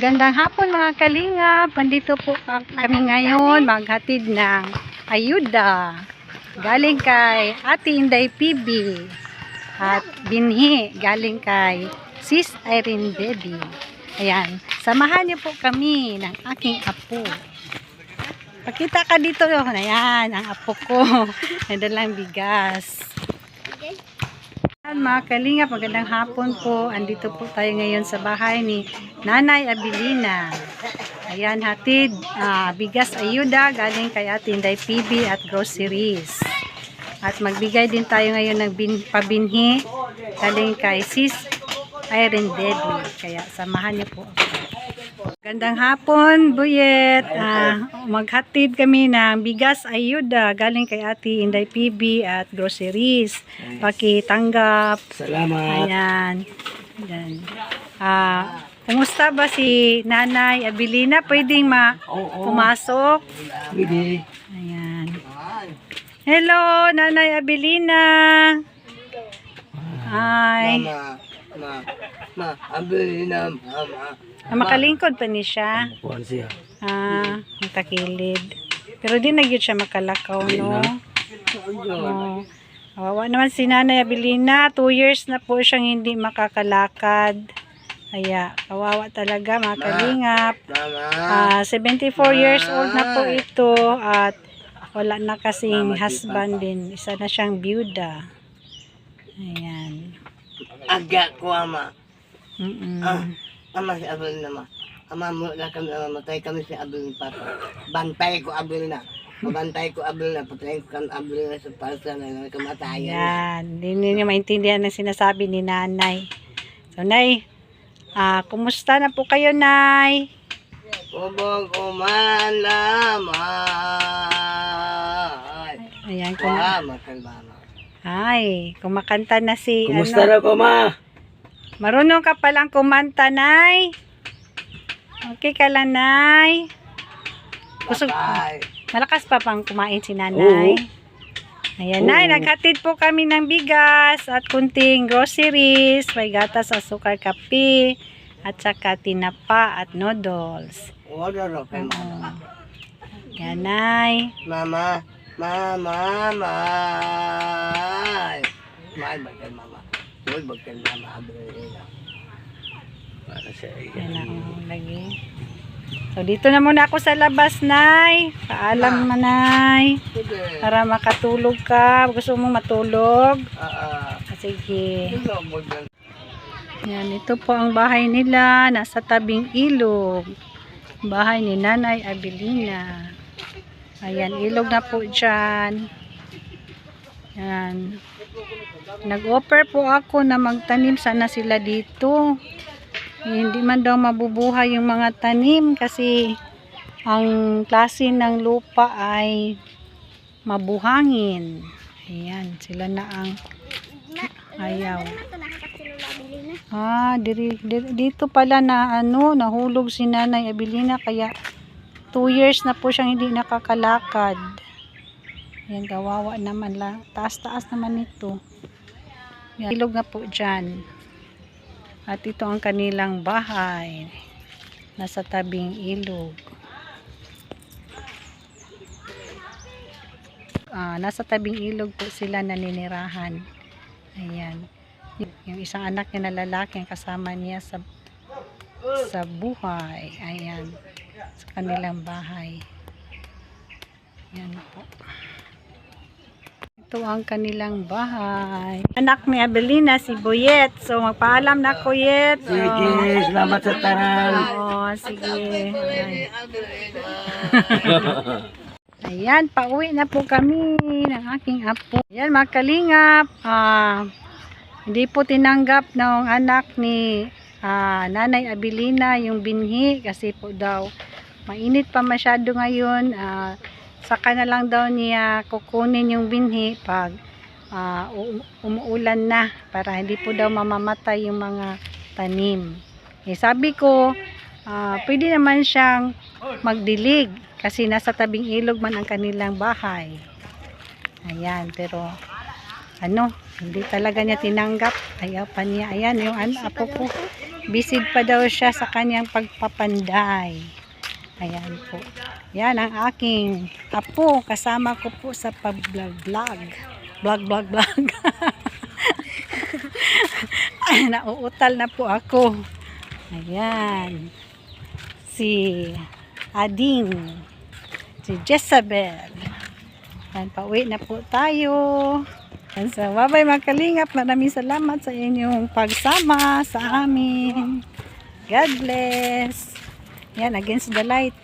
Magandang hapon mga kalingap. Nandito po kami ngayon maghatid ng ayuda galing kay Ate Inday PB at binhi galing kay Sis Irene Baby. Ayan, samahan niyo po kami ng aking apo. Pakita ka dito. Ayan, ang apo ko. Nadalang bigas. Mga kalingap, magandang hapon po. Andito po tayo ngayon sa bahay ni Nanay Abilina. Ayan, hatid bigas ayuda galing kay Ate Inday PB at groceries. At magbigay din tayo ngayon ng pabinhi galing kay Sis Irene Baby. Kaya samahan niyo po ako. Magandang hapon, Buyet. Maghatid kami ng bigas ayuda galing kay Ate Inday PB at groceries. Pakitanggap. Salamat. Ayan. Ayan. Kumusta ba si Nanay Abilina? Pwedeng pumasok? Pwede. Ayan. Hello, Nanay Abilina. Hi. Abilina, mama. Makalingkod pa ni siya. Kuhan siya. Matakilid. Pero di na yun siya makalakaw, no? Oh. Kawawa naman si Nanay Abilina. 2 years na po siyang hindi makakalakad. Kaya, kawawa talaga mga kalingap. 74 years old na po ito. At wala na kasing husband din. Isa na siyang byuda. Ayan. Aga ko, ama. Ama si Abel na ma. Ama mo na kami, matay kami si Abel na papa. Bantay ko Abel na. Mabantay ko Abel na. Patayin ko kan Abel na sa palsa na kamatayan. Yan. Hindi niyo maintindihan ang sinasabi ni Nanay. So, Nay, kumusta na po kayo, Nay? Kubog umalamay. Ayan, kumakanta na si, Kumusta na ko, ma? Marunong ka palang kumanta, Nay. Okay ka lang, Nay. Malakas pa pang kumain si Nanay. Ayan, Nay, naghatid po kami ng bigas at kunting groceries. May gatas, asukar, kape, at saka tinapa at noodles. Ayan, Nay. Mama. Mahal ba kayo, mama? Mahal ba kayo, mama? Ayan ang lagi. So, dito na muna ako sa labas, Nay. Paalam mo, Nay. Para makatulog ka. Gusto mong matulog? Sige. Ayan, ito po ang bahay nila. Nasa tabing ilog. Bahay ni Nanay Abilina. Ayan, ilog na po dyan. Ayan. Nag-offer po ako na magtanim sana sila dito. Hindi man daw mabubuhay yung mga tanim kasi ang klase ng lupa ay mabuhangin. Ayan, sila na ang ayaw. Dito pala na nahulog si Nanay Abilina kaya 2 years na po siyang hindi nakakalakad. Ayan, kawawa naman lang. Taas-taas naman ito. Ayan, ilog na po dyan. At ito ang kanilang bahay. Nasa tabing ilog. Nasa tabing ilog po sila naninirahan. Ayan. Yung isang anak niya na lalaki ang kasama niya sa buhay. Ayan. Sa kanilang bahay. Ayan po. Ito ang kanilang bahay. Anak ni Abilina, si Buyet. So, magpaalam na, Kuyet. Sige, salamat sa taran. Sige. Ayan, pauwi na po kami ng aking apo. Ayan, mga kalingap. Hindi po tinanggap ng anak ni Nanay Abilina yung binhi kasi po daw mainit pa masyado ngayon. Saka na lang daw niya kukunin yung binhi pag umuulan na para hindi po daw mamamatay yung mga tanim. Sabi ko, pwede naman siyang magdilig kasi nasa tabing ilog man ang kanilang bahay. Ayan, pero hindi talaga niya tinanggap. Ayaw pa niya. Ayan, yung apo ko. Bisid pa daw siya sa kanyang pagpapanday. Ayan po. Yan ang aking apo. Kasama ko po sa pag-vlog. Vlog. Nauutal na po ako. Ayan. Si Ading. Si Jezabel. Ayan, pauwi na po tayo. Ayan, so, bye-bye mga kalingap. Maraming salamat sa inyong pagsama sa amin. God bless. Yan, against the light.